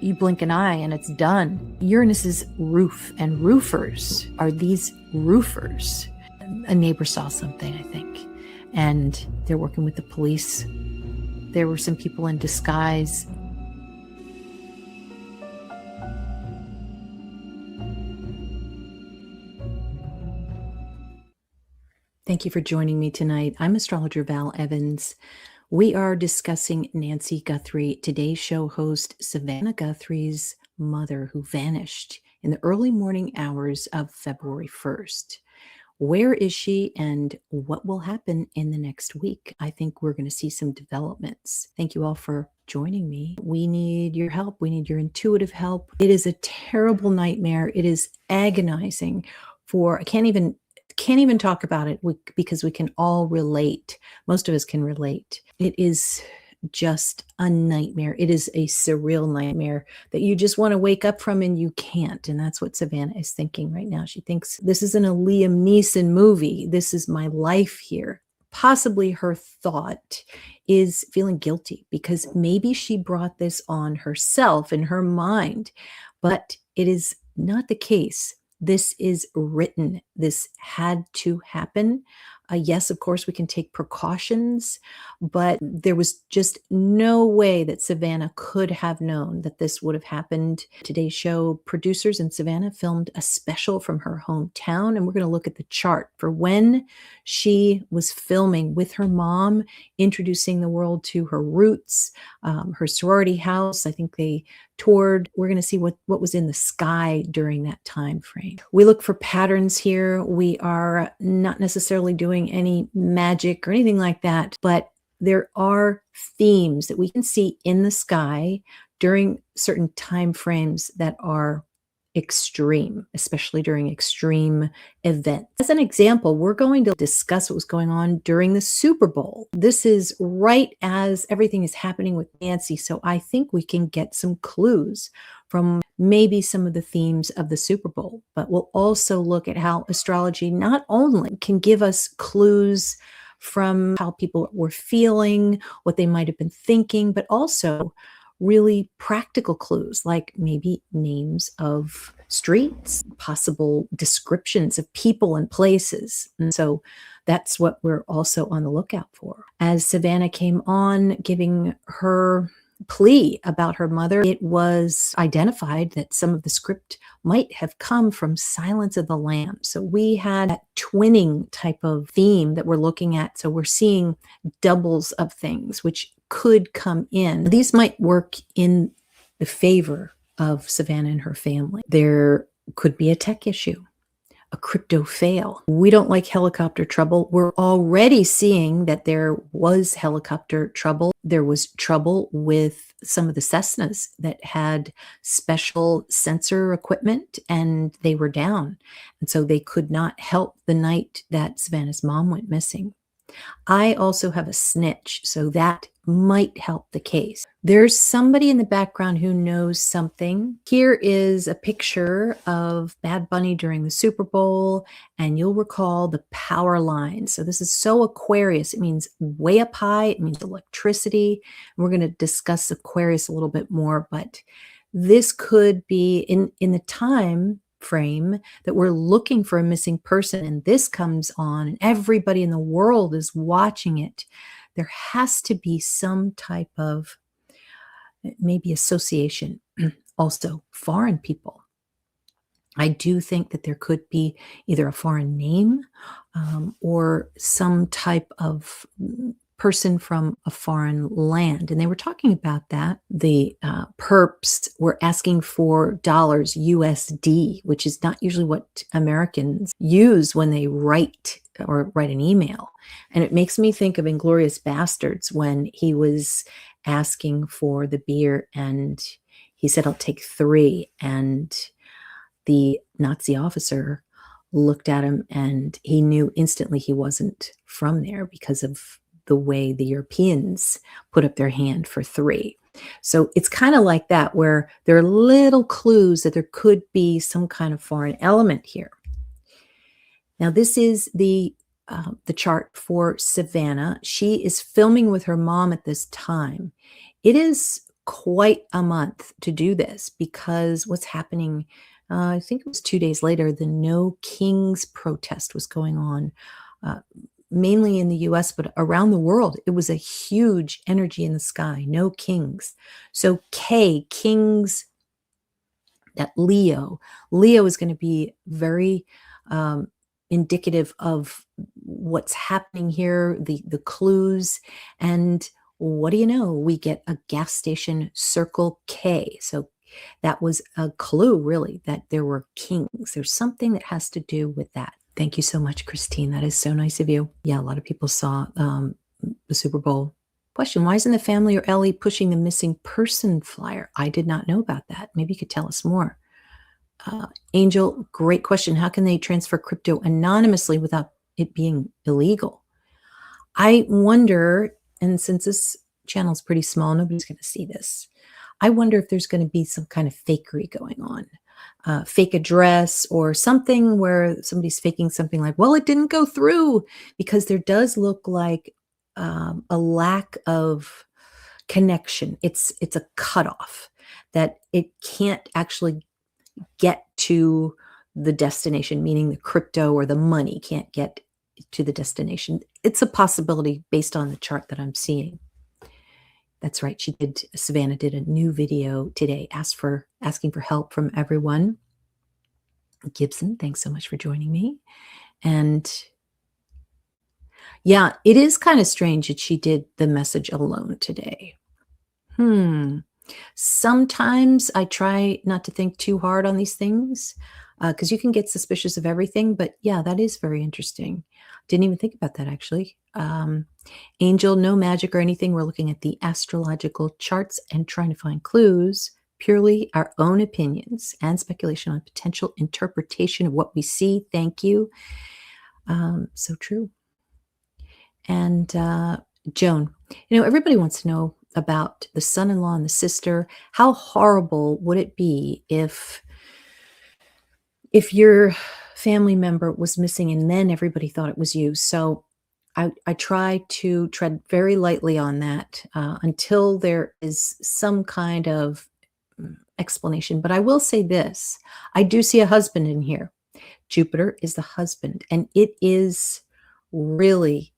You blink an eye and it's done. Uranus's roof, and roofers are these roofers. A neighbor saw something, I think, and they're working with the police. There were some people in disguise. Thank you for joining me tonight. I'm Astrologer Val Evans. We are discussing Nancy Guthrie, today's show host Savannah Guthrie's mother, who vanished in the early morning hours of February 1st. Where is she and what will happen in the next week? I think we're going to see some developments. Thank you all for joining me. We need your help. We need your intuitive help. It is a terrible nightmare. It is agonizing I can't even talk about it because we can all relate. Most of us can relate. It is just a nightmare. It is a surreal nightmare that you just want to wake up from and you can't. And that's what Savannah is thinking right now. She thinks this isn't a Liam Neeson movie. This is my life here. Possibly her thought is feeling guilty because maybe she brought this on herself in her mind, but it is not the case. This is written. This had to happen. Yes, of course, we can take precautions, but there was just no way that Savannah could have known that this would have happened. Today's show producers in Savannah filmed a special from her hometown, and we're going to look at the chart for when she was filming with her mom, introducing the world to her roots, her sorority house. I think they toured. We're going to see what was in the sky during that time frame. We look for patterns here. We are not necessarily doing any magic or anything like that, but there are themes that we can see in the sky during certain time frames that are extreme, especially during extreme events. As an example, we're going to discuss what was going on during the Super Bowl. This is right as everything is happening with Nancy, so I think we can get some clues from maybe some of the themes of the Super Bowl, but we'll also look at how astrology not only can give us clues from how people were feeling, what they might have been thinking, but also really practical clues like maybe names of streets, possible descriptions of people and places. And so that's what we're also on the lookout for. As Savannah came on giving her plea about her mother, it was identified that some of the script might have come from Silence of the Lambs. So we had that twinning type of theme that we're looking at. So we're seeing doubles of things, which could come in. These might work in the favor of Savannah and her family. There could be a tech issue, a crypto fail. We don't like helicopter trouble. We're already seeing that there was helicopter trouble. There was trouble with some of the Cessnas that had special sensor equipment and they were down. And so they could not help the night that Savannah's mom went missing. I also have a snitch, so that might help the case. There's somebody in the background who knows something. Here is a picture of Bad Bunny during the Super Bowl, and you'll recall the power line. So this is so Aquarius. It means way up high. It means electricity. We're going to discuss Aquarius a little bit more, but this could be in the time frame that we're looking for a missing person, and this comes on and everybody in the world is watching it. There has to be some type of maybe association. Also foreign people. I do think that there could be either a foreign name or some type of person from a foreign land. And they were talking about that. The perps were asking for dollars USD, which is not usually what Americans use when they write an email. And it makes me think of Inglourious Bastards when he was asking for the beer and he said, "I'll take 3." And the Nazi officer looked at him and he knew instantly he wasn't from there because of the way the Europeans put up their hand for 3. So it's kind of like that, where there are little clues that there could be some kind of foreign element here. Now, this is the chart for Savannah. She is filming with her mom at this time. It is quite a month to do this because what's happening, I think it was 2 days later, the No Kings protest was going on, uh, mainly in the US, but around the world. It was a huge energy in the sky, no kings. So kings, that Leo is gonna be very, um, indicative of what's happening here, the clues, and what do you know? We get a gas station Circle K. So that was a clue, really, that there were kings. There's something that has to do with that. Thank you so much, Christine. That is so nice of you. Yeah, a lot of people saw the Super Bowl. Question: why isn't the family or Ellie pushing the missing person flyer? I did not know about that. Maybe you could tell us more. Angel, great question. How can they transfer crypto anonymously without it being illegal? I wonder, and since this channel is pretty small, nobody's going to see this. I wonder if there's going to be some kind of fakery going on, fake address or something where somebody's faking something like, well, it didn't go through, because there does look like a lack of connection. It's a cutoff that it can't actually get to the destination, meaning the crypto or the money can't get to the destination. It's a possibility based on the chart that I'm seeing. That's right. Savannah did a new video today, asking for help from everyone. Gibson, thanks so much for joining me. And yeah, it is kind of strange that she did the message alone today. Sometimes I try not to think too hard on these things, because you can get suspicious of everything. But yeah, that is very interesting. Didn't even think about that, actually. Angel, no magic or anything. We're looking at the astrological charts and trying to find clues, purely our own opinions and speculation on potential interpretation of what we see. Thank you. So true. And Joan, everybody wants to know about the son-in-law and the sister. How horrible would it be if your family member was missing and then everybody thought it was you? So I try to tread very lightly on that until there is some kind of explanation. But I will say this: I do see a husband in here. Jupiter is the husband, and it is really,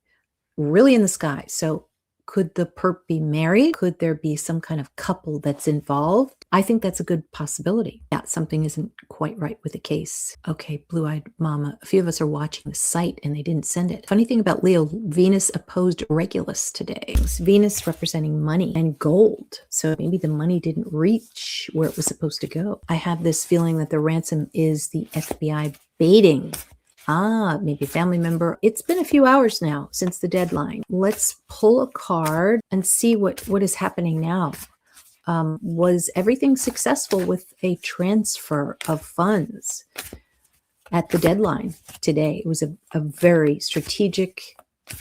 really in the sky. So could the perp be married? Could there be some kind of couple that's involved? I think that's a good possibility. Yeah, something isn't quite right with the case. Okay, blue-eyed mama. A few of us are watching the site and they didn't send it. Funny thing about Leo, Venus opposed Regulus today. It's Venus representing money and gold. So maybe the money didn't reach where it was supposed to go. I have this feeling that the ransom is the FBI baiting. Maybe a family member. It's been a few hours now since the deadline. Let's pull a card and see what is happening now. Was everything successful with a transfer of funds at the deadline today? It was a very strategic,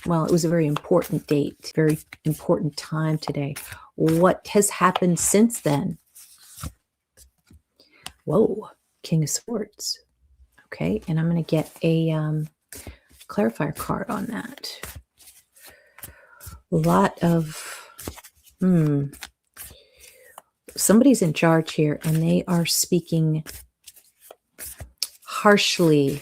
well, it was a very important date, very important time today. What has happened since then? Whoa, King of Swords. Okay, and I'm going to get a clarifier card on that. A lot of, somebody's in charge here, and they are speaking harshly.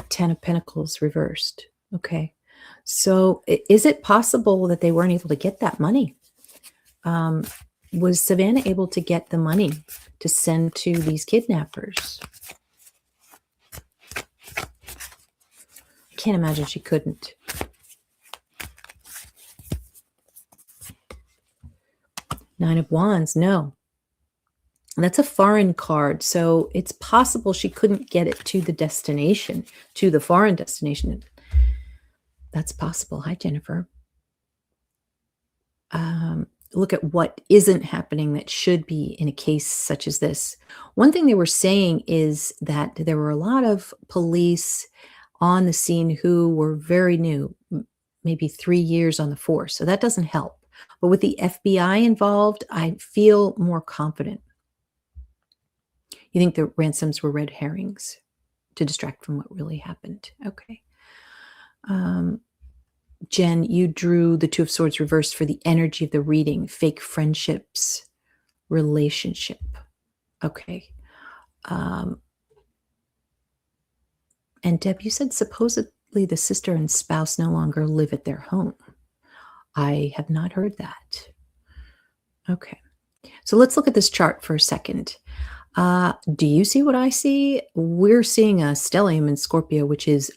Ten of Pentacles reversed. Okay, so is it possible that they weren't able to get that money? Was Savannah able to get the money to send to these kidnappers? I can't imagine she couldn't. Nine of Wands, no. That's a foreign card, so it's possible she couldn't get it to the destination, to the foreign destination. That's possible. Hi, Jennifer. Look at what isn't happening that should be in a case such as this. One thing they were saying is that there were a lot of police on the scene who were very new, maybe 3 years on the force. So that doesn't help. But with the FBI involved, I feel more confident. You think the ransoms were red herrings to distract from what really happened? Okay. Jen, you drew the Two of Swords reversed for the energy of the reading, fake friendships, relationship. Okay. And Deb, you said supposedly the sister and spouse no longer live at their home. I have not heard that. Okay. So let's look at this chart for a second. Do you see what I see? We're seeing a stellium in Scorpio, which is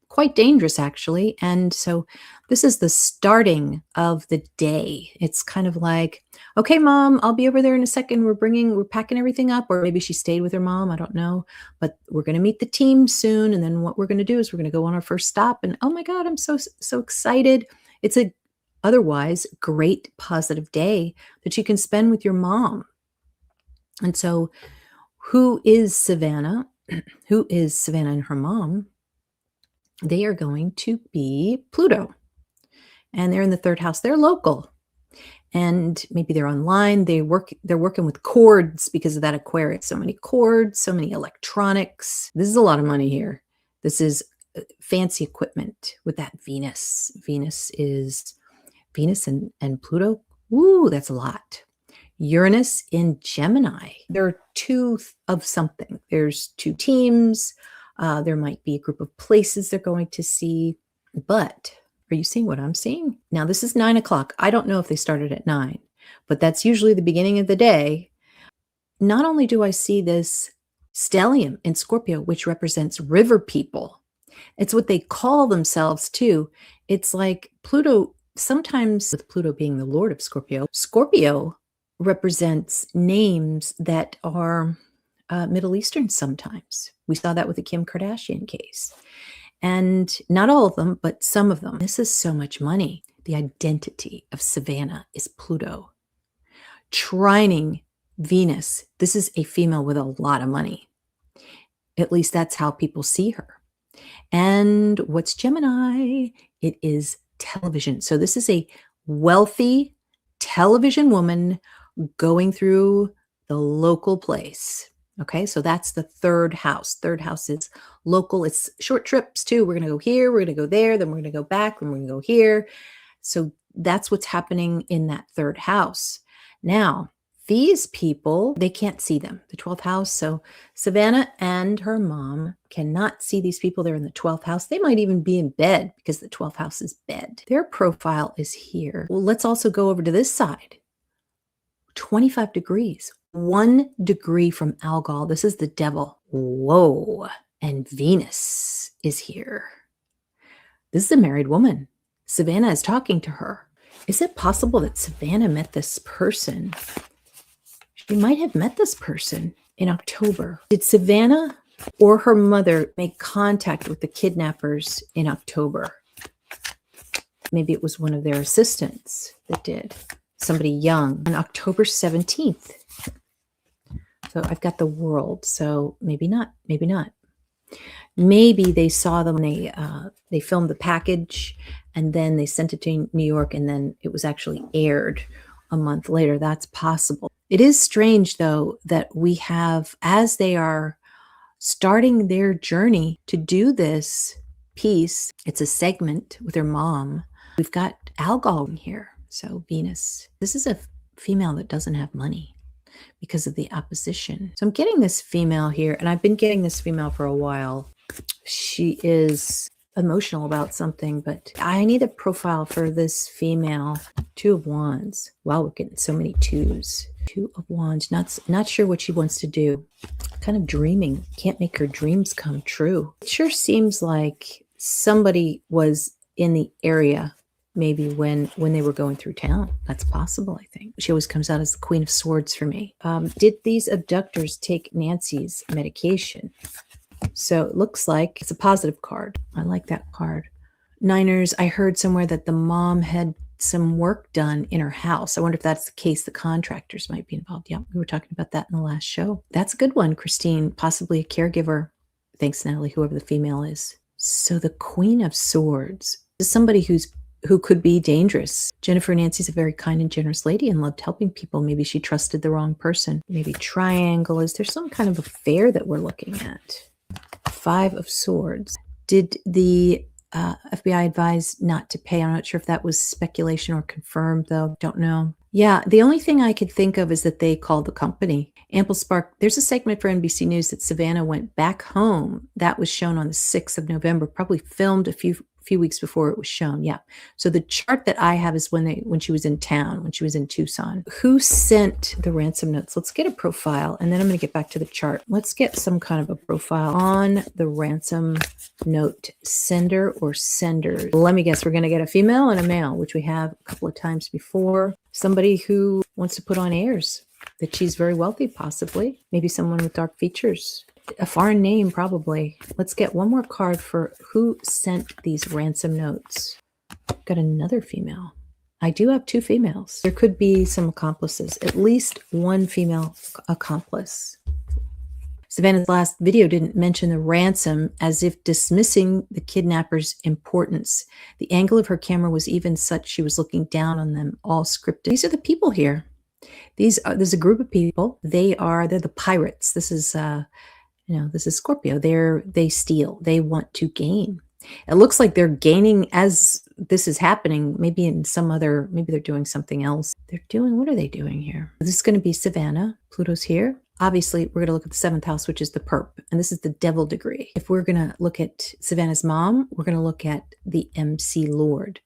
quite dangerous, actually. And so this is the starting of the day. It's kind of like, okay, Mom, I'll be over there in a second. We're packing everything up. Or maybe she stayed with her mom. I don't know. But we're going to meet the team soon. And then what we're going to do is we're going to go on our first stop. And oh my God, I'm so excited. It's a otherwise great positive day that you can spend with your mom. And so who is Savannah? Who is Savannah and her mom? They are going to be Pluto. And they're in the third house. They're local. And maybe they're online. They're working with cords because of that Aquarius. So many cords, so many electronics. This is a lot of money here. This is fancy equipment with that Venus. Venus and Pluto. Woo, that's a lot. Uranus in Gemini. There are two of something. There's two teams. There might be a group of places they're going to see. But are you seeing what I'm seeing? Now, this is 9 o'clock. I don't know if they started at 9, but that's usually the beginning of the day. Not only do I see this stellium in Scorpio, which represents river people, it's what they call themselves too. It's like Pluto, sometimes with Pluto being the Lord of Scorpio, Scorpio represents names that are Middle Eastern sometimes. We saw that with the Kim Kardashian case. And not all of them, but some of them. This is so much money. The identity of Savannah is Pluto. Trining Venus. This is a female with a lot of money. At least that's how people see her. And what's Gemini? It is television. So this is a wealthy television woman going through the local place. Okay, so that's the third house. Third house is local. It's short trips too. We're going to go here, we're going to go there, then we're going to go back, and we're going to go here. So that's what's happening in that third house. Now, these people, they can't see them, the 12th house. So Savannah and her mom cannot see these people. They're in the 12th house. They might even be in bed because the 12th house is bed. Their profile is here. Well, let's also go over to this side. 25 degrees. 1 degree from Algol. This is the devil. Whoa. And Venus is here. This is a married woman. Savannah is talking to her. Is it possible that Savannah met this person? She might have met this person in October. Did Savannah or her mother make contact with the kidnappers in October? Maybe it was one of their assistants that did. Somebody young on October 17th. So I've got the world. So maybe not. Maybe not. Maybe they saw them. They filmed the package and then they sent it to New York and then it was actually aired a month later. That's possible. It is strange, though, that we have, as they are starting their journey to do this piece, it's a segment with their mom. We've got Algol in here. So Venus. This is a female that doesn't have money because of the opposition. So I'm getting this female here, and I've been getting this female for a while. She is emotional about something, but I need a profile for this female. 2 of Wands. Wow, we're getting so many 2s. 2 of Wands. Not sure what she wants to do. Kind of dreaming. Can't make her dreams come true. It sure seems like somebody was in the area maybe when they were going through town. That's possible, I think. She always comes out as the Queen of Swords for me. Did these abductors take Nancy's medication? So it looks like it's a positive card. I like that card. Niners, I heard somewhere that the mom had some work done in her house. I wonder if that's the case. The contractors might be involved. Yeah, we were talking about that in the last show. That's a good one, Christine. Possibly a caregiver. Thanks, Natalie, whoever the female is. So the Queen of Swords is somebody who could be dangerous. Jennifer Nancy's a very kind and generous lady and loved helping people. Maybe she trusted the wrong person. Maybe triangle. Is there some kind of affair that we're looking at? 5 of Swords. Did the FBI advised not to pay. I'm not sure if that was speculation or confirmed, though. Don't know. Yeah, the only thing I could think of is that they called the company. Ample Spark. There's a segment for NBC News that Savannah went back home. That was shown on the 6th of November, probably filmed a few weeks before it was shown. Yeah. So the chart that I have is when she was in town, when she was in Tucson. Who sent the ransom notes? Let's get a profile, and then I'm going to get back to the chart. Let's get some kind of a profile on the ransom note sender or senders. Let me guess, we're going to get a female and a male, which we have a couple of times before. Somebody who wants to put on airs that she's very wealthy, possibly. Maybe someone with dark features. A foreign name, probably. Let's get one more card for who sent these ransom notes. Got another female. I do have 2 females. There could be some accomplices, at least one female accomplice. Savannah's last video didn't mention the ransom, as if dismissing the kidnapper's importance. The angle of her camera was even such she was looking down on them, all scripted. These are the people here. There's a group of people. They're the pirates. This is this is Scorpio. They steal. They want to gain. It looks like they're gaining as this is happening. Maybe they're doing something else. What are they doing here? This is going to be Savannah. Pluto's here. Obviously, we're going to look at the 7th house, which is the perp. And this is the devil degree. If we're going to look at Savannah's mom, we're going to look at the MC Lord.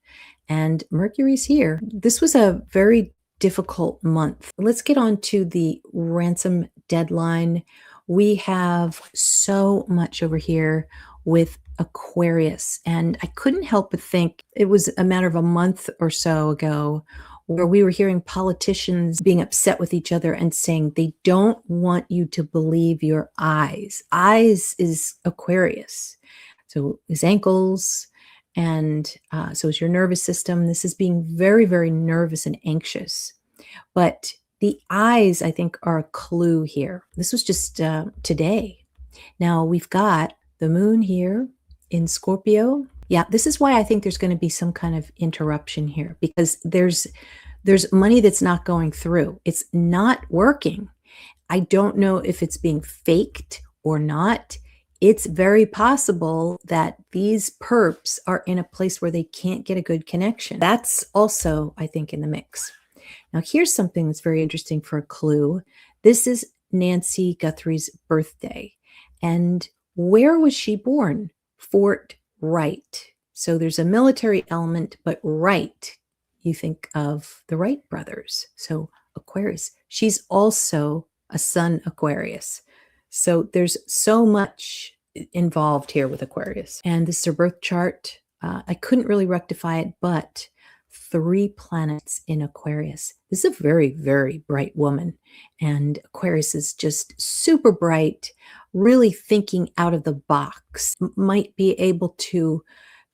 And Mercury's here. This was a very difficult month. Let's get on to the ransom deadline. We have so much over here with Aquarius, and I couldn't help but think it was a matter of a month or so ago where we were hearing politicians being upset with each other and saying they don't want you to believe your eyes. Eyes is Aquarius. So his ankles, and so is your nervous system. This is being very, very nervous and anxious. But the eyes, I think, are a clue here. This was just today. Now we've got the moon here in Scorpio. Yeah, this is why I think there's going to be some kind of interruption here, because there's money that's not going through. It's not working. I don't know if it's being faked or not. It's very possible that these perps are in a place where they can't get a good connection. That's also, I think, in the mix. Now, here's something that's very interesting for a clue. This is Nancy Guthrie's birthday. And where was she born? Fort Wright. So there's a military element, but Wright, you think of the Wright brothers. So Aquarius. She's also a sun Aquarius. So there's so much involved here with Aquarius. And this is her birth chart. I couldn't really rectify it, but 3 planets in Aquarius. This is a very, very bright woman. And Aquarius is just super bright, really thinking out of the box, might be able to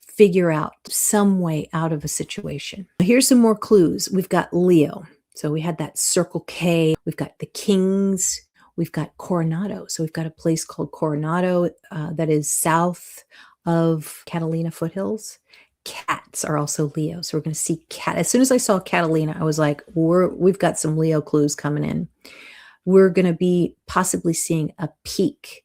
figure out some way out of a situation. Here's some more clues. We've got Leo. So we had that Circle K. We've got the Kings. We've got Coronado. So we've got a place called Coronado that is south of Catalina foothills. Cats are also Leo. So we're going to see cat. As soon as I saw Catalina, I was like, we've got some Leo clues coming in. We're going to be possibly seeing a peak,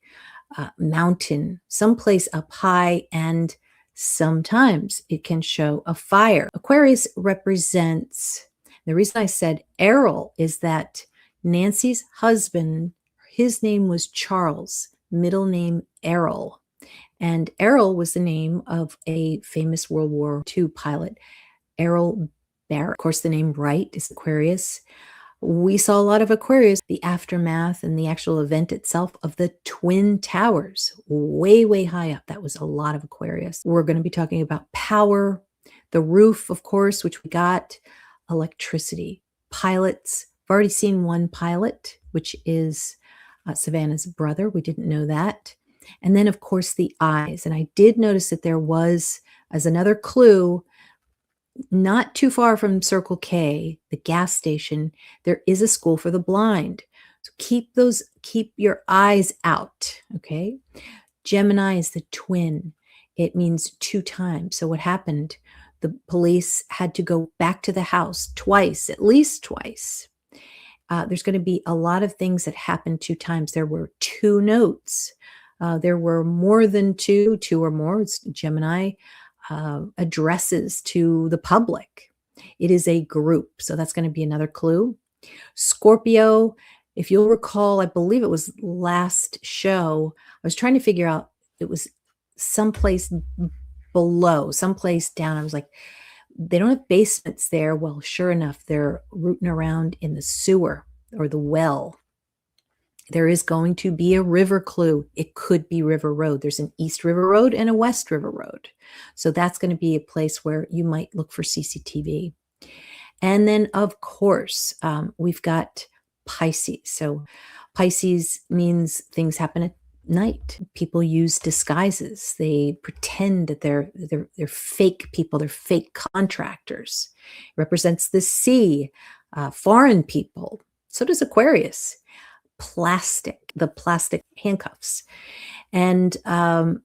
mountain, someplace up high, and sometimes it can show a fire. Aquarius represents, the reason I said Errol is that Nancy's husband, his name was Charles, middle name Errol. And Errol was the name of a famous World War II pilot, Errol Barrett. Of course, the name Wright is Aquarius. We saw a lot of Aquarius, the aftermath and the actual event itself of the Twin Towers, way, way high up. That was a lot of Aquarius. We're going to be talking about power, the roof, of course, which we got, electricity, pilots. I've already seen one pilot, which is Savannah's brother. We didn't know that. And then, of course, the eyes. And I did notice that there was, as another clue, not too far from Circle K, the gas station, there is a school for the blind. So keep your eyes out, okay? Gemini is the twin. It means 2 times. So what happened? The police had to go back to the house twice, at least twice. There's going to be a lot of things that happened 2 times. There were 2 notes. There were more than 2 or more. It's Gemini. addresses to the public. It is a group. So that's going to be another clue. Scorpio, if you'll recall, I believe it was last show, I was trying to figure out, it was someplace below, someplace down. I was like, they don't have basements there. Well, sure enough, they're rooting around in the sewer or the well. There is going to be a river clue. It could be River Road. There's an East River Road and a West River Road. So that's going to be a place where you might look for CCTV. And then, of course, we've got Pisces. So Pisces means things happen at night. People use disguises. They pretend that they're fake people. They're fake contractors. It represents the sea, foreign people. So does Aquarius. The plastic handcuffs, and the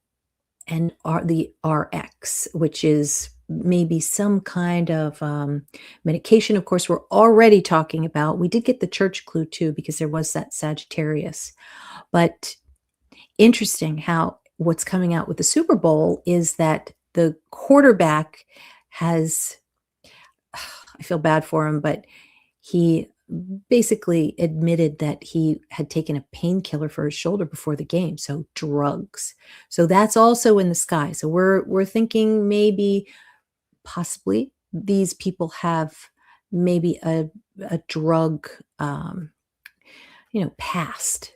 RX, which is maybe some kind of medication. Of course, we're already talking about. We did get the church clue too, because there was that Sagittarius. But interesting how what's coming out with the Super Bowl is that the quarterback has. I feel bad for him, but he basically admitted that he had taken a painkiller for his shoulder before the game, so drugs. So that's also in the sky. So we're thinking maybe possibly these people have maybe a drug past.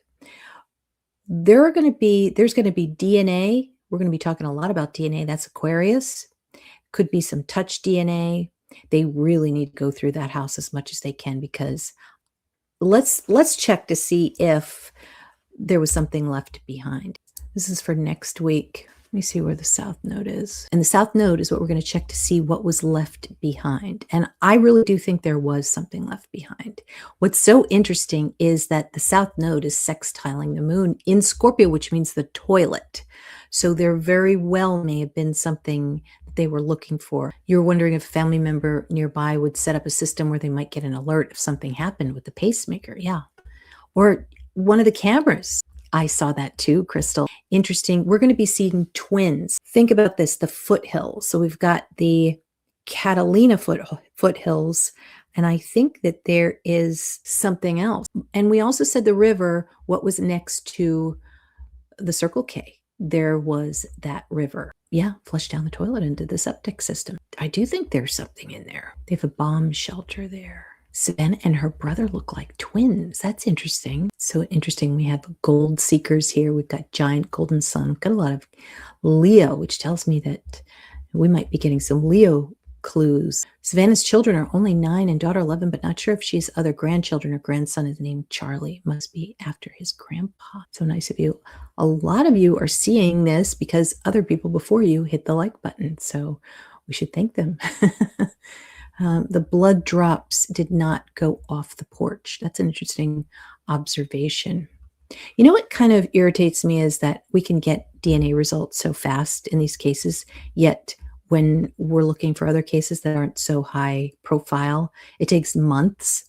There's going to be DNA. We're going to be talking a lot about DNA. That's Aquarius. Could be some touch DNA. They really need to go through that house as much as they can, because let's check to see if there was something left behind. This is for next week. Let me see where the South Node is. And the South Node is what we're going to check to see what was left behind. And I really do think there was something left behind. What's so interesting is that the South Node is sextiling the moon in Scorpio, which means the toilet. So there very well may have been something they were looking for. You're wondering if a family member nearby would set up a system where they might get an alert if something happened with the pacemaker. Yeah. Or one of the cameras. I saw that too, Crystal. Interesting. We're going to be seeing twins. Think about this, the foothills. So we've got the Catalina foothills, and I think that there is something else. And we also said the river, what was next to the Circle K? There was that river. Yeah, flushed down the toilet into the septic system. I do think there's something in there. They have a bomb shelter there. Savannah and her brother look like twins. That's interesting. So interesting. We have gold seekers here. We've got giant golden sun. We've got a lot of Leo, which tells me that we might be getting some Leo clues. Savannah's children are only 9 and daughter 11, but not sure if she has other grandchildren. Her grandson is named Charlie. Must be after his grandpa. So nice of you. A lot of you are seeing this because other people before you hit the like button. So we should thank them. The blood drops did not go off the porch. That's an interesting observation. You know what kind of irritates me is that we can get DNA results so fast in these cases, yet when we're looking for other cases that aren't so high profile, it takes months.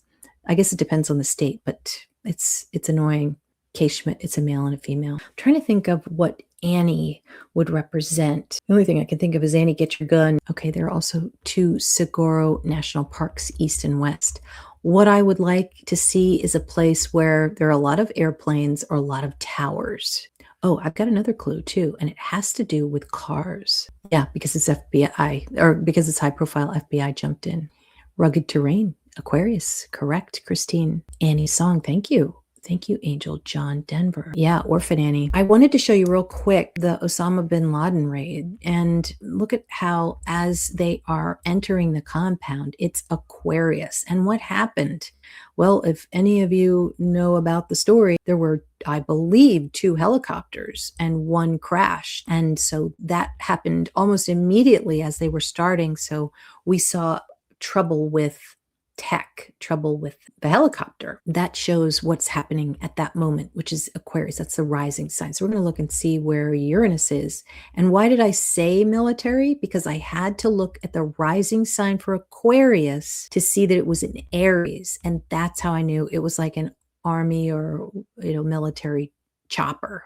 I guess it depends on the state, but it's annoying. Kay Schmidt, it's a male and a female. I'm trying to think of what Annie would represent. The only thing I can think of is Annie, get your gun. Okay, there are also 2 Saguaro National Parks, east and west. What I would like to see is a place where there are a lot of airplanes or a lot of towers. Oh, I've got another clue too, and it has to do with cars. Yeah, because it's FBI, or because it's high profile, FBI jumped in. Rugged terrain, Aquarius, correct, Christine. Annie's song, thank you. Thank you, Angel John Denver. Yeah, Orphan Annie. I wanted to show you real quick the Osama bin Laden raid, and look at how as they are entering the compound, it's Aquarius. And what happened? Well, if any of you know about the story, there were, I believe, 2 helicopters and 1 crashed. And so that happened almost immediately as they were starting. So we saw trouble with tech, trouble with the helicopter. That shows what's happening at that moment, which is Aquarius. That's the rising sign. So we're going to look and see where Uranus is. And why did I say military? Because I had to look at the rising sign for Aquarius to see that it was in Aries. And that's how I knew it was like an army or military chopper.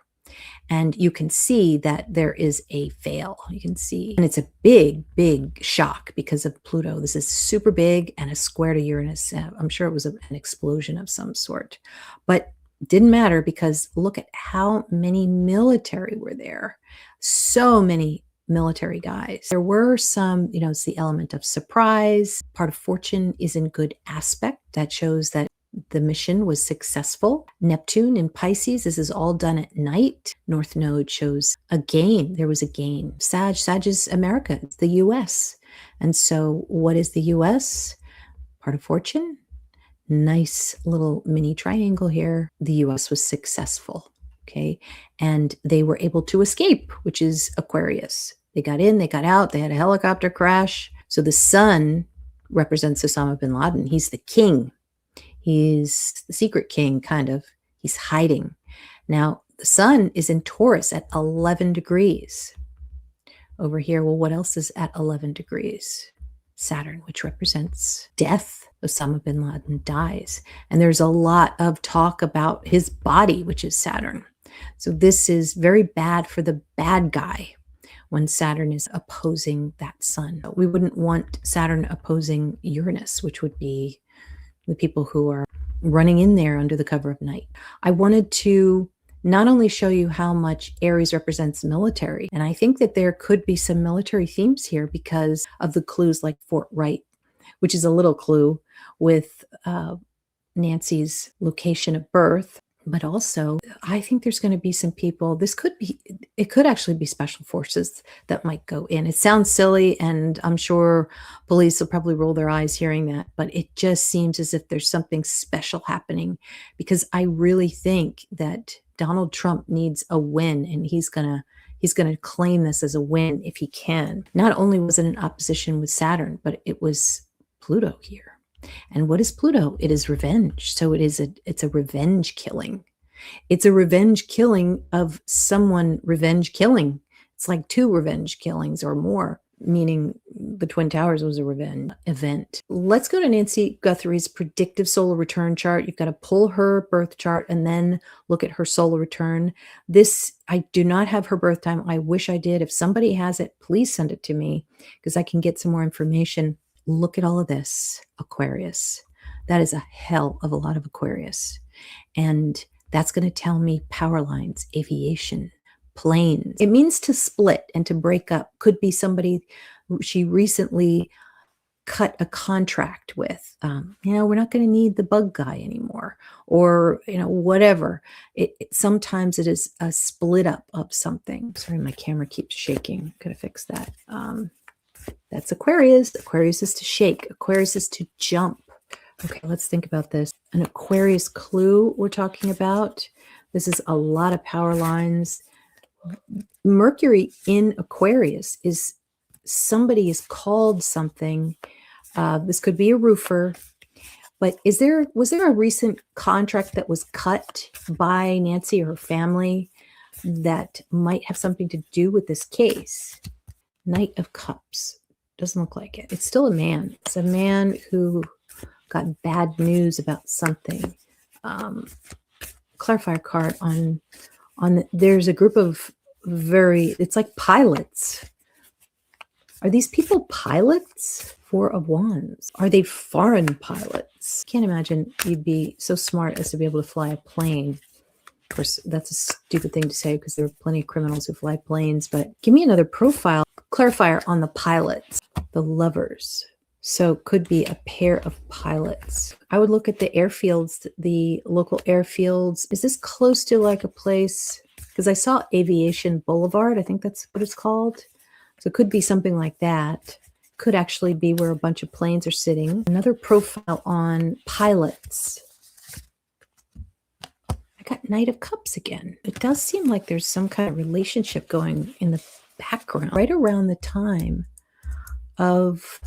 And you can see that there is a veil. You can see, and it's a big, big shock because of Pluto. This is super big and a square to Uranus. I'm sure it was an explosion of some sort, but didn't matter because look at how many military were there. So many military guys. There were some, it's the element of surprise. Part of fortune is in good aspect. That shows that the mission was successful. Neptune in Pisces, this is all done at night. North Node shows a gain. There was a gain. Sag is America. It's the US. And so what is the US? Part of fortune. Nice little mini triangle here. The US was successful. Okay. And they were able to escape, which is Aquarius. They got in, they got out, they had a helicopter crash. So the sun represents Osama bin Laden. He's the king. He's the secret king, kind of. He's hiding. Now, the sun is in Taurus at 11 degrees. Over here, well, what else is at 11 degrees? Saturn, which represents death. Osama bin Laden dies. And there's a lot of talk about his body, which is Saturn. So this is very bad for the bad guy when Saturn is opposing that sun. We wouldn't want Saturn opposing Uranus, which would be the people who are running in there under the cover of night. I wanted to not only show you how much Aries represents military, and I think that there could be some military themes here because of the clues like Fort Wright, which is a little clue with Nancy's location of birth. But also, I think there's going to be some people, it could actually be special forces that might go in. It sounds silly, and I'm sure police will probably roll their eyes hearing that, but it just seems as if there's something special happening because I really think that Donald Trump needs a win, and he's going to claim this as a win if he can. Not only was it in opposition with Saturn, but it was Pluto here. And what is Pluto? It is revenge. So it's a revenge killing. It's a revenge killing of someone revenge killing. It's like 2 revenge killings or more, meaning the Twin Towers was a revenge event. Let's go to Nancy Guthrie's predictive solar return chart. You've got to pull her birth chart and then look at her solar return. I do not have her birth time. I wish I did. If somebody has it, please send it to me because I can get some more information. Look at all of this, Aquarius. That is a hell of a lot of Aquarius. And that's going to tell me power lines, aviation, planes. It means to split and to break up. Could be somebody she recently cut a contract with. We're not going to need the bug guy anymore, or whatever. Sometimes it is a split up of something. Sorry, my camera keeps shaking. Gotta fix that. That's Aquarius. Aquarius is to shake. Aquarius is to jump. Okay, let's think about this. An Aquarius clue we're talking about. This is a lot of power lines. Mercury in Aquarius is somebody is called something. This could be a roofer. But was there a recent contract that was cut by Nancy or her family that might have something to do with this case? Knight of Cups. Doesn't look like it. It's still a man. It's a man who got bad news about something. Clarifier card there's a group of it's like pilots. Are these people pilots? 4 of Wands. Are they foreign pilots? Can't imagine you'd be so smart as to be able to fly a plane. Of course, that's a stupid thing to say because there are plenty of criminals who fly planes, but give me another profile. Clarifier on the pilots, the Lovers. So could be a pair of pilots. I would look at the airfields, the local airfields. Is this close to like a place? Because I saw Aviation Boulevard. I think that's what it's called. So it could be something like that. Could actually be where a bunch of planes are sitting. Another profile on pilots. I got Knight of Cups again. It does seem like there's some kind of relationship going in the background. Right around the time of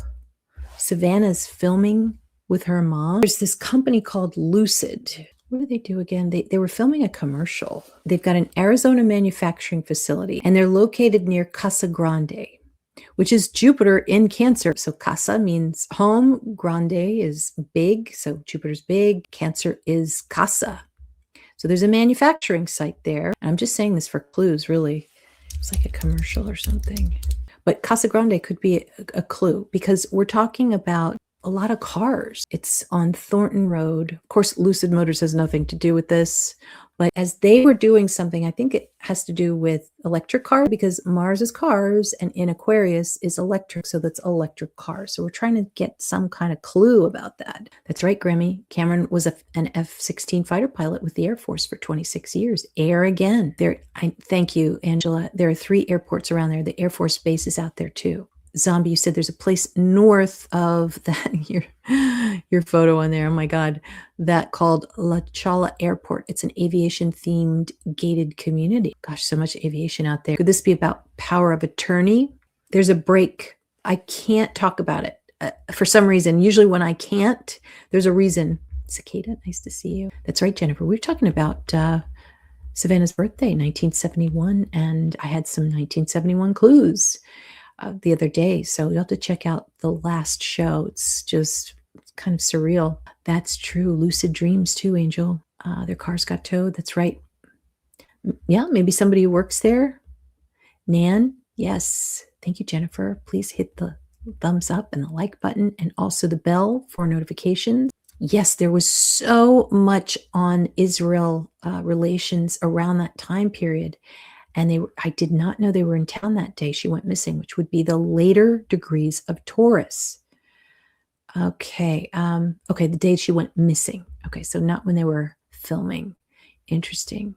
Savannah's filming with her mom, there's this company called Lucid. What do they do again? They were filming a commercial. They've got an Arizona manufacturing facility, and they're located near Casa Grande, which is Jupiter in Cancer. So Casa means home, Grande is big, so Jupiter's big, Cancer is Casa. So there's a manufacturing site there. I'm just saying this for clues, really. It's like a commercial or something. But Casa Grande could be a clue because we're talking about a lot of cars. It's on Thornton Road. Of course, Lucid Motors has nothing to do with this. But as they were doing something, I think it has to do with electric cars because Mars is cars and in Aquarius is electric. So that's electric cars. So we're trying to get some kind of clue about that. That's right, Grammy. Cameron was an F-16 fighter pilot with the Air Force for 26 years. Air again. Thank you, Angela. There are 3 airports around there. The Air Force base is out there too. Zombie, you said there's a place north of that, your photo on there, oh my God, that called La Chala Airport. It's an aviation-themed gated community. Gosh, so much aviation out there. Could this be about power of attorney? There's a break. I can't talk about it for some reason. Usually when I can't, there's a reason. Cicada, nice to see you. That's right, Jennifer. We were talking about Savannah's birthday, 1971, and I had some 1971 clues the other day. So you'll have to check out the last show. It's just kind of surreal. That's true. Lucid dreams too, Angel. Their cars got towed. That's right. Yeah, maybe somebody who works there. Nan, yes. Thank you, Jennifer. Please hit the thumbs up and the like button and also the bell for notifications. Yes, there was so much on Israel relations around that time period. And I did not know they were in town that day. She went missing, which would be the later degrees of Taurus. Okay. Okay. The day she went missing. Okay. So not when they were filming. Interesting.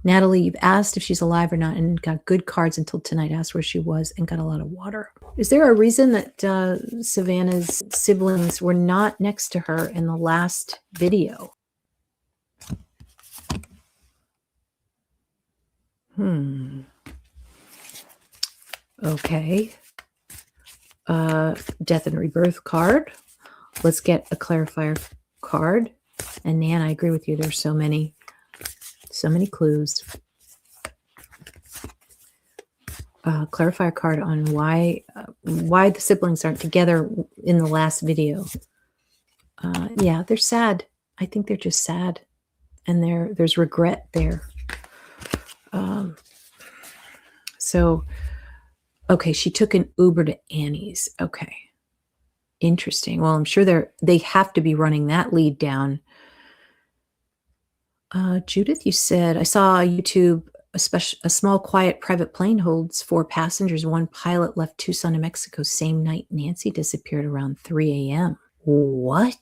Natalie, you've asked if she's alive or not and got good cards until tonight. Asked where she was and got a lot of water. Is there a reason that Savannah's siblings were not next to her in the last video? Okay. Death and rebirth card. Let's get a clarifier card. And Nan, I agree with you. There's so many clues. Clarifier card on why the siblings aren't together in the last video. Yeah, they're sad. I think they're just sad, and there's regret there. So, okay, she took an Uber to Annie's. Okay, interesting. Well, I'm sure they have to be running that lead down. Judith, you said, I saw on YouTube a small quiet private plane holds 4 passengers. 1 pilot left Tucson, New Mexico, same night Nancy disappeared around 3 a.m. What?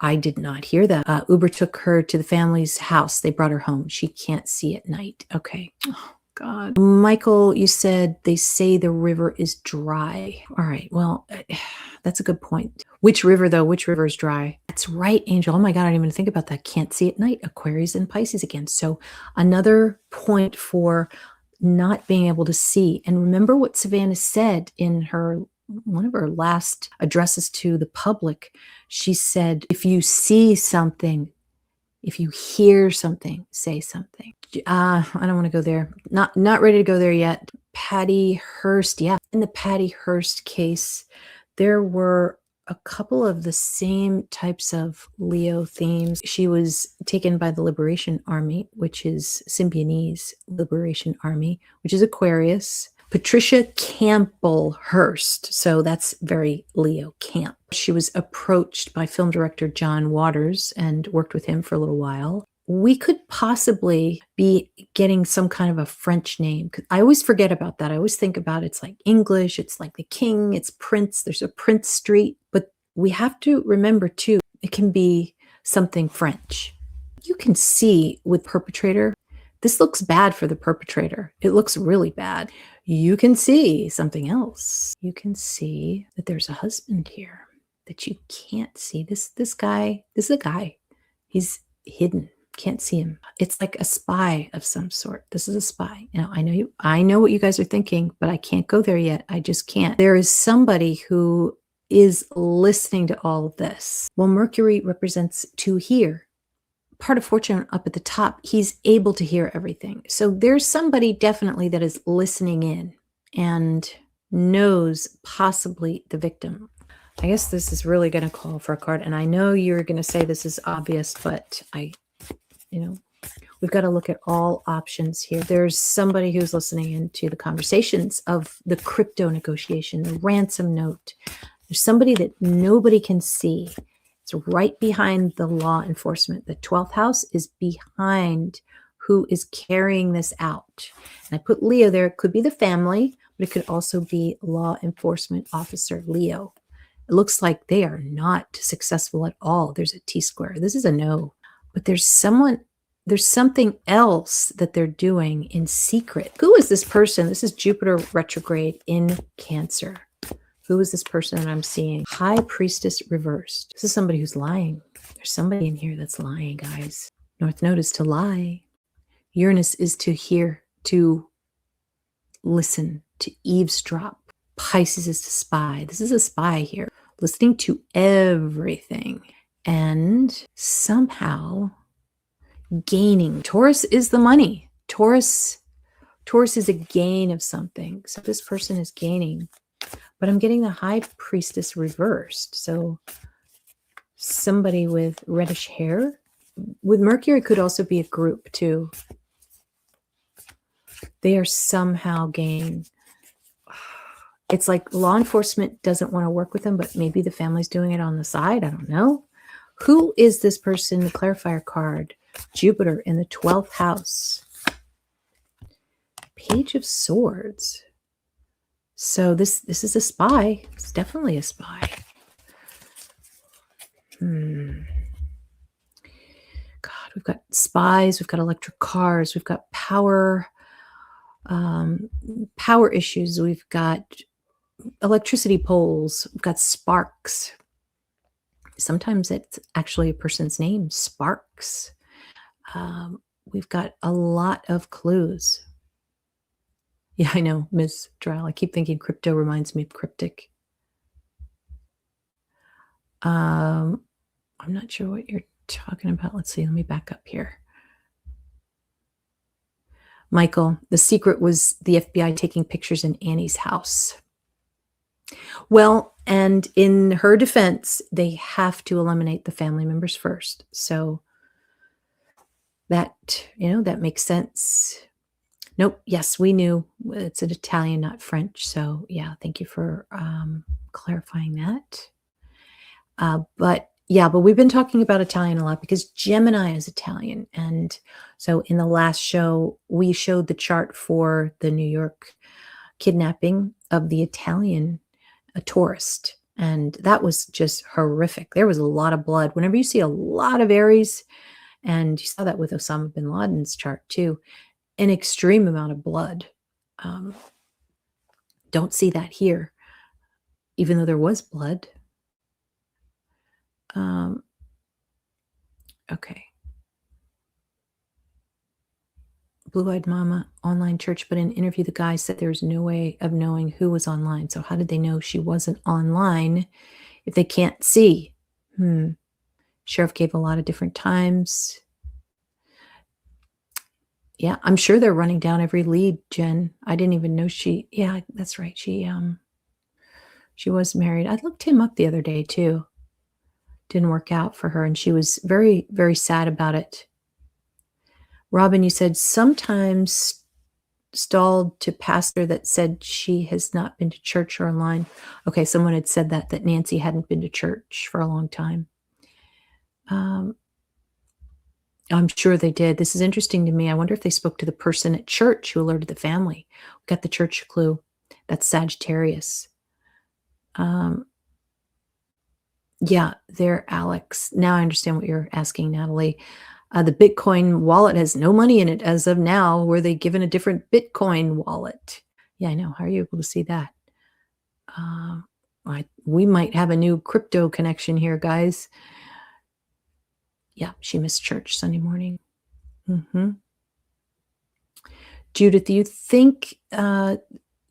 I did not hear that. Uber took her to the family's house. They brought her home. She can't see at night. Okay. Oh, God. Michael, you said they say the river is dry. All right. Well, that's a good point. Which river, though? Which river is dry? That's right, Angel. Oh, my God. I didn't even think about that. Can't see at night. Aquarius and Pisces again. So another point for not being able to see. And remember what Savannah said in one of her last addresses to the public. She said, if you see something, if you hear something, say something. I don't want to go there. Not ready to go there yet. Patty Hearst. Yeah. In the Patty Hearst case, there were a couple of the same types of Leo themes. She was taken by the Liberation Army, which is Symbionese Liberation Army, which is Aquarius. Patricia Campbell Hearst. So that's very Leo camp. She was approached by film director John Waters and worked with him for a little while. We could possibly be getting some kind of a French name. I always forget about that. I always think about it's like English, it's like the king, it's Prince, there's a Prince Street. But we have to remember too, it can be something French. You can see with perpetrator, this looks bad for the perpetrator. It looks really bad. You can see something else. You can see that there's a husband here that you can't see. This is a guy. He's hidden. Can't see him. It's like a spy of some sort. This is a spy. Now, I know what you guys are thinking, but I can't go there yet. I just can't. There is somebody who is listening to all of this. Well, Mercury represents to hear. Part of fortune up at the top, he's able to hear everything. So there's somebody definitely that is listening in and knows possibly the victim. I guess this is really going to call for a card. And I know you're going to say this is obvious, but I we've got to look at all options here. There's somebody who's listening into the conversations of the crypto negotiation, the ransom note. There's somebody that nobody can see. It's right behind the law enforcement. The 12th house is behind who is carrying this out. And I put Leo there. It could be the family, but it could also be law enforcement officer Leo. It looks like they are not successful at all. There's a T-square. This is a no. But there's something else that they're doing in secret. Who is this person? This is Jupiter retrograde in Cancer. Who is this person that I'm seeing? High Priestess reversed. This is somebody who's lying. There's somebody in here that's lying, guys. North Node is to lie. Uranus is to hear, to listen, to eavesdrop. Pisces is to spy. This is a spy here, listening to everything and somehow gaining. Taurus is the money. Taurus is a gain of something. So this person is gaining. But I'm getting the High Priestess reversed. So somebody with reddish hair. With Mercury could also be a group too. They are somehow gaining. It's like law enforcement doesn't want to work with them, but maybe the family's doing it on the side. I don't know. Who is this person? The clarifier card. Jupiter in the 12th house. Page of Swords. So this is a spy. It's definitely a spy. God, we've got spies. We've got electric cars. We've got power issues. We've got electricity poles. We've got sparks. Sometimes it's actually a person's name, Sparks. We've got a lot of clues. Yeah, I know, Ms. Drell. I keep thinking crypto reminds me of cryptic. I'm not sure what you're talking about. Let's see. Let me back up here. Michael, the secret was the FBI taking pictures in Annie's house. Well, and in her defense, they have to eliminate the family members first. So that, that makes sense. Nope. Yes, we knew it's an Italian, not French. So yeah, thank you for clarifying that. But we've been talking about Italian a lot because Gemini is Italian. And so in the last show, we showed the chart for the New York kidnapping of the Italian tourist. And that was just horrific. There was a lot of blood. Whenever you see a lot of Aries, and you saw that with Osama bin Laden's chart too, an extreme amount of blood. Don't see that here, even though there was blood. Okay. Blue-eyed mama, online church, but in an interview, the guy said there's no way of knowing who was online. So how did they know she wasn't online if they can't see? Sheriff gave a lot of different times. Yeah, I'm sure they're running down every lead, Jen. I didn't even know yeah, that's right. She was married. I looked him up the other day too. Didn't work out for her. And she was very, very sad about it. Robin, you said sometimes stalled to pastor that said she has not been to church or online. Okay, someone had said that Nancy hadn't been to church for a long time. I'm sure they did. This is interesting to me. I wonder if they spoke to the person at church who alerted the family. We got the church clue. That's Sagittarius. Yeah, there, Alex. Now I understand what you're asking, Natalie. The Bitcoin wallet has no money in it as of now. Were they given a different Bitcoin wallet? Yeah, I know. How are you able to see that? We might have a new crypto connection here, guys. Yeah, she missed church Sunday morning. Judith, do you think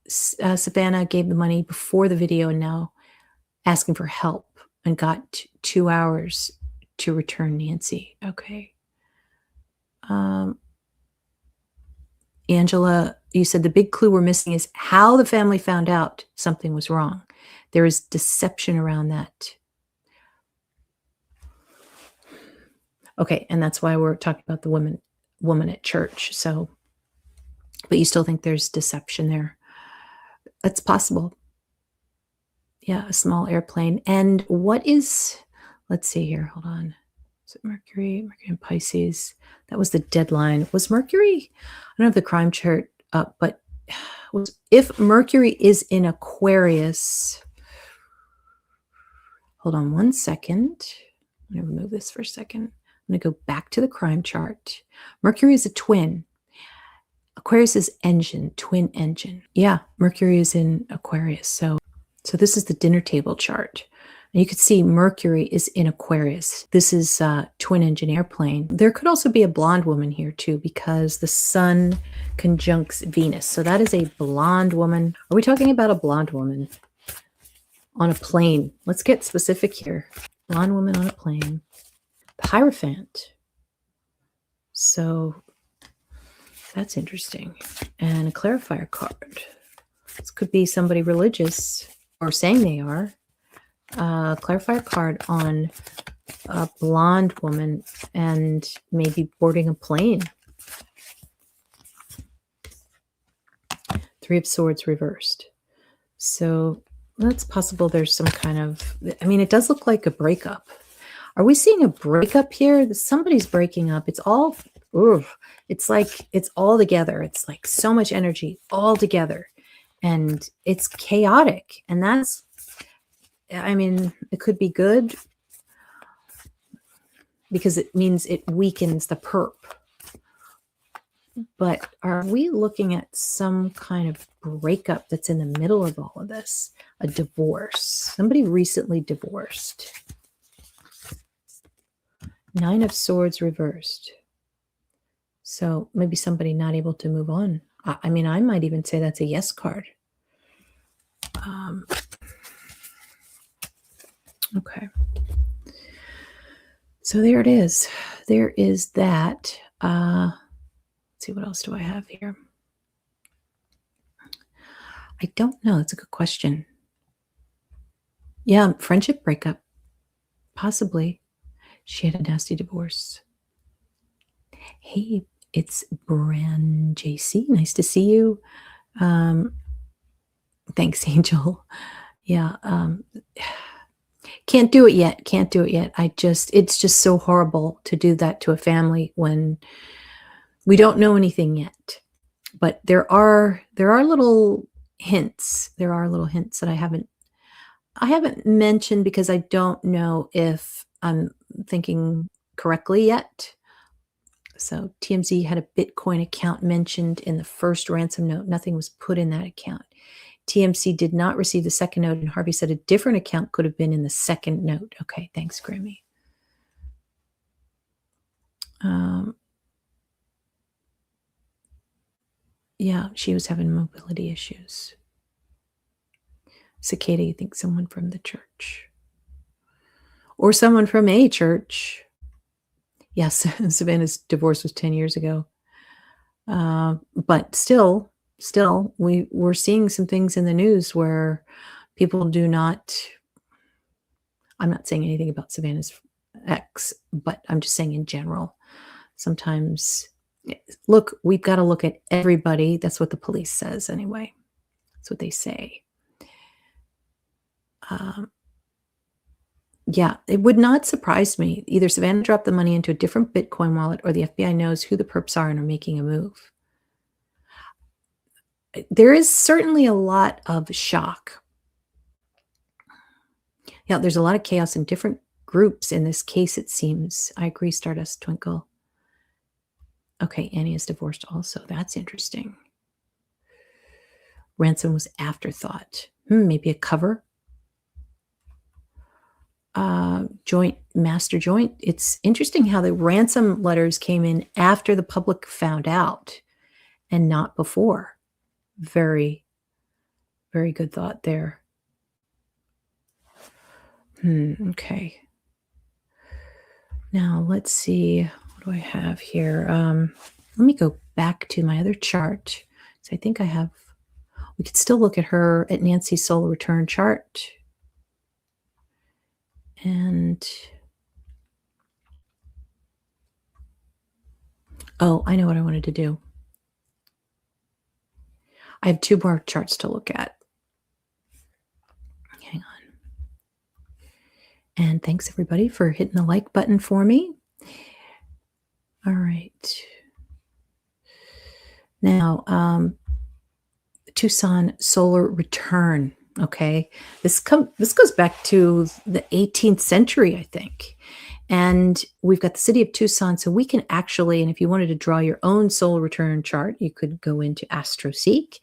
Savannah gave the money before the video and now asking for help and got 2 hours to return Nancy? Okay. Angela, you said the big clue we're missing is how the family found out something was wrong. There is deception around that. Okay, and that's why we're talking about the woman at church. So, but you still think there's deception there. It's possible. Yeah, a small airplane. And what is, let's see here, hold on. Is it Mercury? Mercury and Pisces. That was the deadline. Was Mercury, I don't have the crime chart up, but if Mercury is in Aquarius, hold on one second. I'm going to remove this for a second. I'm going to go back to the crime chart. Mercury is a twin. Aquarius is engine, twin engine. Yeah, Mercury is in Aquarius. So this is the dinner table chart. And you could see Mercury is in Aquarius. This is twin engine airplane. There could also be a blonde woman here too, because the sun conjuncts Venus. So that is a blonde woman. Are we talking about a blonde woman on a plane? Let's get specific here. Blonde woman on a plane. The Hierophant. So that's interesting. And a clarifier card. This could be somebody religious or saying they are. Clarifier card on a blonde woman and maybe boarding a plane. Three of Swords reversed. So that's possible there's some kind of, I mean, it does look like a breakup. Are we seeing a breakup here? Somebody's breaking up. It's all, it's like, it's all together. It's like so much energy all together. And it's chaotic. And that's, I mean, it could be good because it means it weakens the perp. But are we looking at some kind of breakup that's in the middle of all of this? A divorce. Somebody recently divorced. Nine of Swords reversed. So maybe somebody not able to move on. I mean, I might even say that's a yes card. Okay. So there it is. There is that. Let's see, what else do I have here? I don't know. That's a good question. Yeah, friendship breakup. Possibly. She had a nasty divorce. Hey, it's Bran JC. Nice to see you. Thanks, Angel. Yeah. Can't do it yet. Can't do it yet. It's just so horrible to do that to a family when we don't know anything yet. But there are little hints. There are little hints that I haven't mentioned because I don't know if I'm thinking correctly yet. So TMZ had a Bitcoin account mentioned in the first ransom note. Nothing was put in that account. TMC did not receive the second note, and Harvey said a different account could have been in the second note. Okay, thanks, Grammy. Yeah, she was having mobility issues. Cicada, you think someone from the church. Or someone from a church. Yes, Savannah's divorce was 10 years ago. But still, we're seeing some things in the news where people do not, I'm not saying anything about Savannah's ex, but I'm just saying in general, sometimes, look, we've got to look at everybody. That's what the police says anyway. That's what they say. Yeah, it would not surprise me. Either Savannah dropped the money into a different Bitcoin wallet or the FBI knows who the perps are and are making a move. There is certainly a lot of shock. Yeah, there's a lot of chaos in different groups in this case, it seems. I agree, Stardust Twinkle. Okay, Annie is divorced also. That's interesting. Ransom was afterthought. Maybe a cover. Joint, master joint. It's interesting how the ransom letters came in after the public found out and not before. Very, very good thought there. Okay. Now let's see. What do I have here? Let me go back to my other chart. So I think I have, we could still look at her, at Nancy's solar return chart. And Oh, I know what I wanted to do. I have 2 more charts to look at. Hang on. And thanks everybody for hitting the like button for me. All right. Now, Tucson solar return. Okay. This goes back to the 18th century, I think. And we've got the city of Tucson. So we can actually, and if you wanted to draw your own solar return chart, you could go into AstroSeek,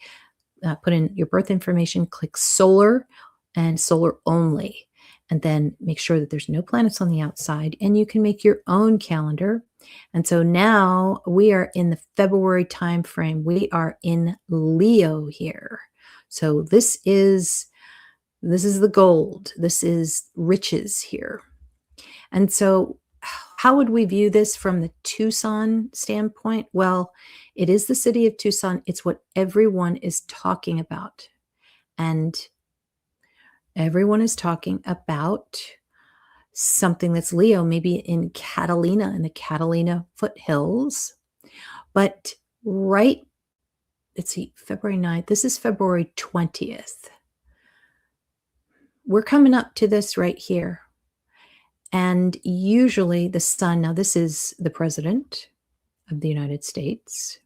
put in your birth information, click solar and solar only, and then make sure that there's no planets on the outside, and you can make your own calendar. And so now we are in the February time frame. We are in Leo here. So this is the gold. This is riches here. And so how would we view this from the Tucson standpoint? Well, it is the city of Tucson. It's what everyone is talking about. And everyone is talking about something that's Leo, maybe in the Catalina foothills. But let's see, February 9th. This is February 20th. We're coming up to this right here. And usually the sun, now this is the president of the United States.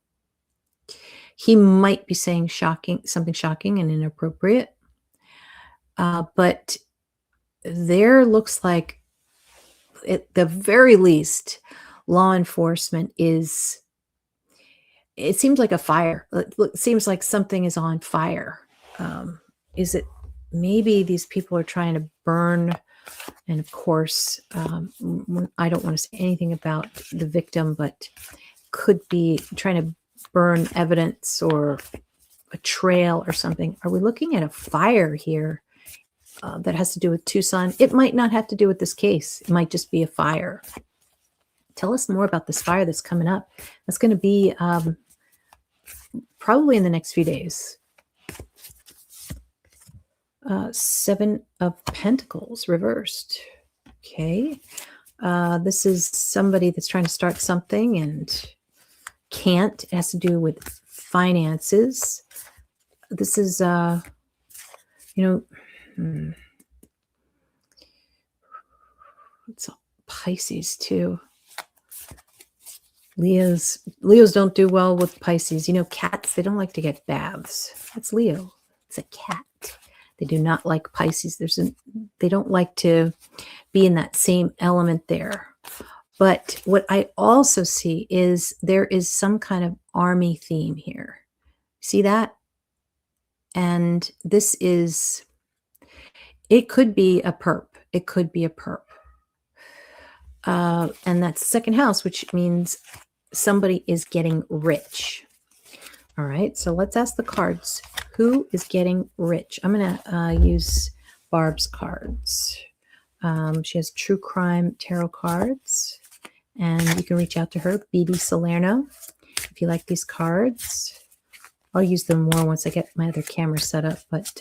He might be saying something shocking and inappropriate. But there looks like, at the very least, law enforcement it seems like a fire. It seems like something is on fire. Is it maybe these people are trying to burn? And of course, I don't want to say anything about the victim, but could be trying to burn evidence or a trail or something. Are we looking at a fire here that has to do with Tucson? It might not have to do with this case. It might just be a fire. Tell us more about this fire that's coming up. That's going to be probably in the next few days. 7 of Pentacles reversed. Okay. This is somebody that's trying to start something and can't. It has to do with finances. This is, it's Pisces too. Leos don't do well with Pisces. Cats, they don't like to get baths. That's Leo. It's a cat. They do not like Pisces. They don't like to be in that same element there. But what I also see is there is some kind of army theme here. See that? And it could be a perp. It could be a perp. And that's second house, which means somebody is getting rich. All right, so let's ask the cards. Who is getting rich? I'm going to use Barb's cards. She has True Crime Tarot cards, and you can reach out to her, BB Salerno, if you like these cards. I'll use them more once I get my other camera set up, but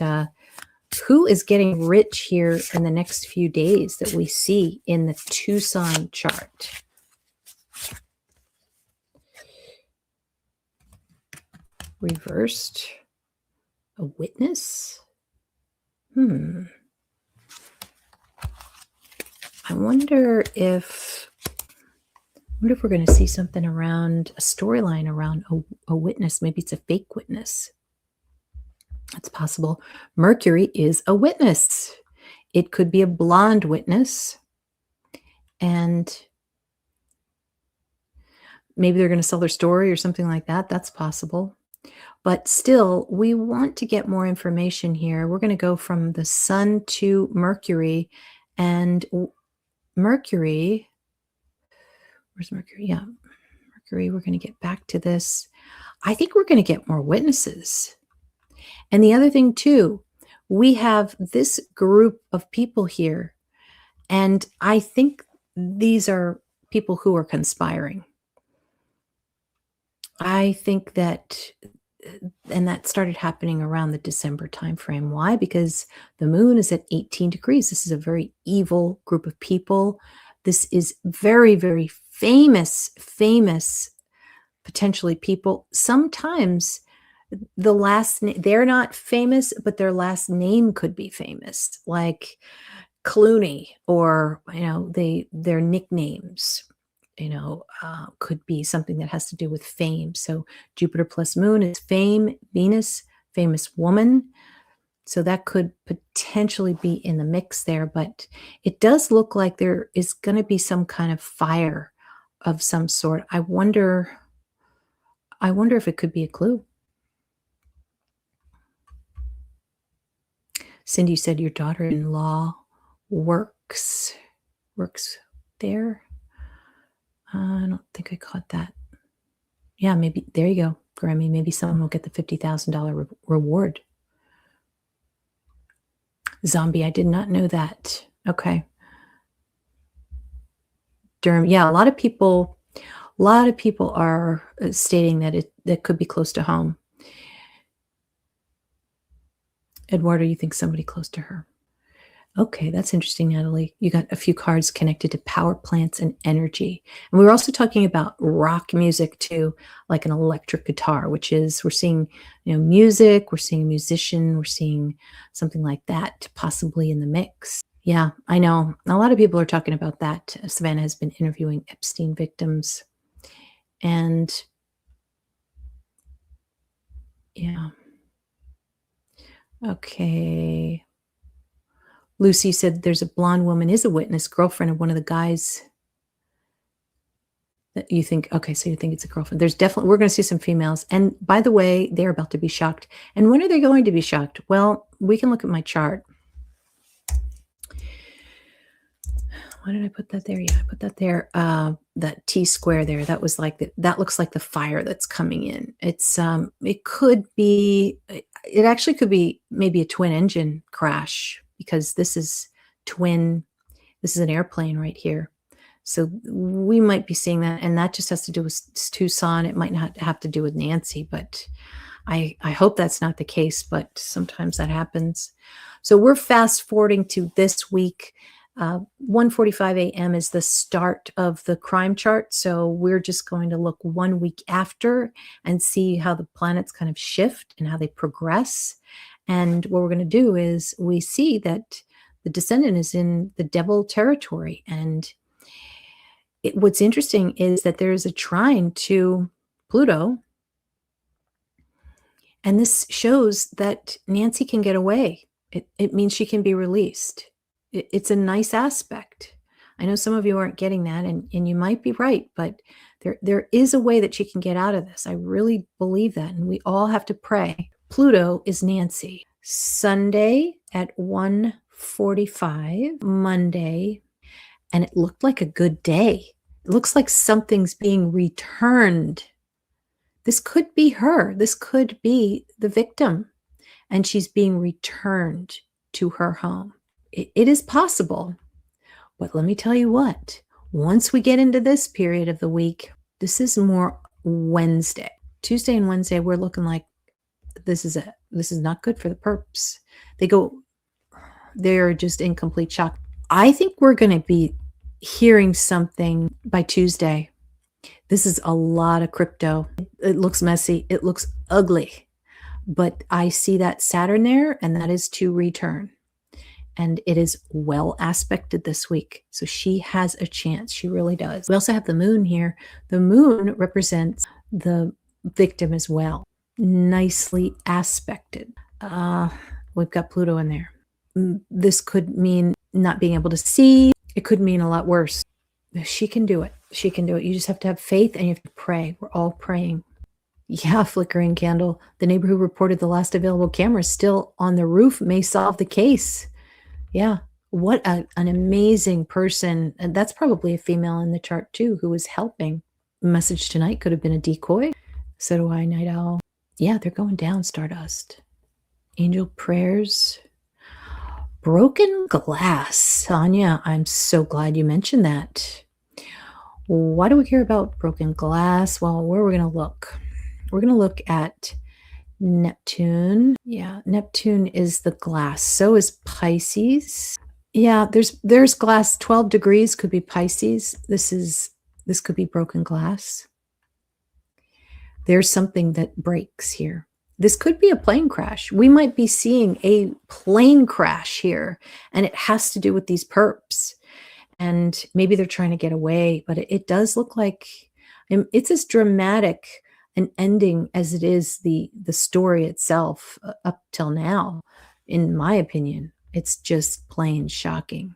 who is getting rich here in the next few days that we see in the Tucson chart? Reversed. A witness? I wonder if we're going to see something around a storyline around a witness. Maybe it's a fake witness. That's possible. Mercury is a witness. It could be a blonde witness. And maybe they're going to sell their story or something like that. That's possible. But still, we want to get more information here. We're going to go from the sun to Mercury. And Mercury, where's Mercury? Yeah, Mercury, we're going to get back to this. I think we're going to get more witnesses. And the other thing too, we have this group of people here. And I think these are people who are conspiring. I think that, and that started happening around the December timeframe. Why? Because the moon is at 18 degrees. This is a very evil group of people. This is very, very famous potentially people. Sometimes the last name, they're not famous, but their last name could be famous, like Clooney, or, their nicknames, could be something that has to do with fame. So Jupiter plus moon is fame, Venus, famous woman. So that could potentially be in the mix there, but it does look like there is going to be some kind of fire of some sort. I wonder if it could be a clue. Cindy said your daughter-in-law works there. I don't think I caught that. Yeah, maybe. There you go, Grammy. Maybe someone will get the $50,000 reward. Zombie, I did not know that. Okay. Durham. Yeah, a lot of people are stating that that could be close to home. Eduardo, you think somebody close to her? Okay, that's interesting, Natalie. You got a few cards connected to power plants and energy. And we were also talking about rock music too, like an electric guitar, which is, we're seeing, music, we're seeing a musician, we're seeing something like that possibly in the mix. Yeah, I know. A lot of people are talking about that. Savannah has been interviewing Epstein victims. And yeah. Okay. Lucy said there's a blonde woman is a witness, girlfriend of one of the guys that you think. Okay, so you think it's a girlfriend. There's definitely, we're going to see some females. And by the way, they're about to be shocked. And when are they going to be shocked? Well, we can look at my chart. Why did I put that there? Yeah, I put that there. That T square there, that was like that looks like the fire that's coming in. It could be, it actually could be maybe a twin engine crash, because this is an airplane right here. So we might be seeing that, and that just has to do with Tucson. It might not have to do with Nancy, but I hope that's not the case, but sometimes that happens. So we're fast forwarding to this week. 1:45 a.m. is the start of the crime chart. So we're just going to look 1 week after and see how the planets kind of shift and how they progress. And what we're going to do is, we see that the descendant is in the devil territory. And what's interesting is that there is a trine to Pluto. And this shows that Nancy can get away. It means she can be released. It's a nice aspect. I know some of you aren't getting that, and you might be right, but there is a way that she can get out of this. I really believe that, and we all have to pray. Pluto is Nancy. Sunday at 1:45, Monday, and it looked like a good day. It looks like something's being returned. This could be her. This could be the victim, and she's being returned to her home. It is possible, but let me tell you what, once we get into this period of the week, this is more Wednesday. Tuesday and Wednesday, we're looking like this is not good for the perps. They're just in complete shock. I think we're going to be hearing something by Tuesday. This is a lot of crypto. It looks messy. It looks ugly, but I see that Saturn there, and that is to return. And it is well aspected this week. So she has a chance. She really does. We also have the moon here. The moon represents the victim as well. Nicely aspected. We've got Pluto in there. This could mean not being able to see. It could mean a lot worse. She can do it. She can do it. You just have to have faith, and you have to pray. We're all praying. Yeah, flickering candle. The neighbor who reported the last available camera still on the roof may solve the case. Yeah, what an amazing person. And that's probably a female in the chart too, who was helping. Message tonight could have been a decoy. So do I, Night Owl. Yeah, they're going down, Stardust. Angel prayers. Broken glass. Sonia, I'm so glad you mentioned that. Why do we care about broken glass? Well, where are we going to look? We're going to look at Neptune. Yeah, Neptune is the glass. So is Pisces. Yeah, there's glass. 12 degrees could be Pisces. This could be broken glass. There's something that breaks here. This could be a plane crash. We might be seeing a plane crash here, and it has to do with these perps. And maybe they're trying to get away, but it does look like it's as dramatic an ending as it is the story itself up till now, in my opinion. It's just plain shocking.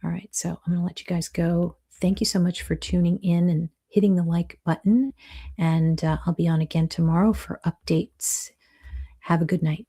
All right, so I'm going to let you guys go. Thank you so much for tuning in and hitting the like button. And I'll be on again tomorrow for updates. Have a good night.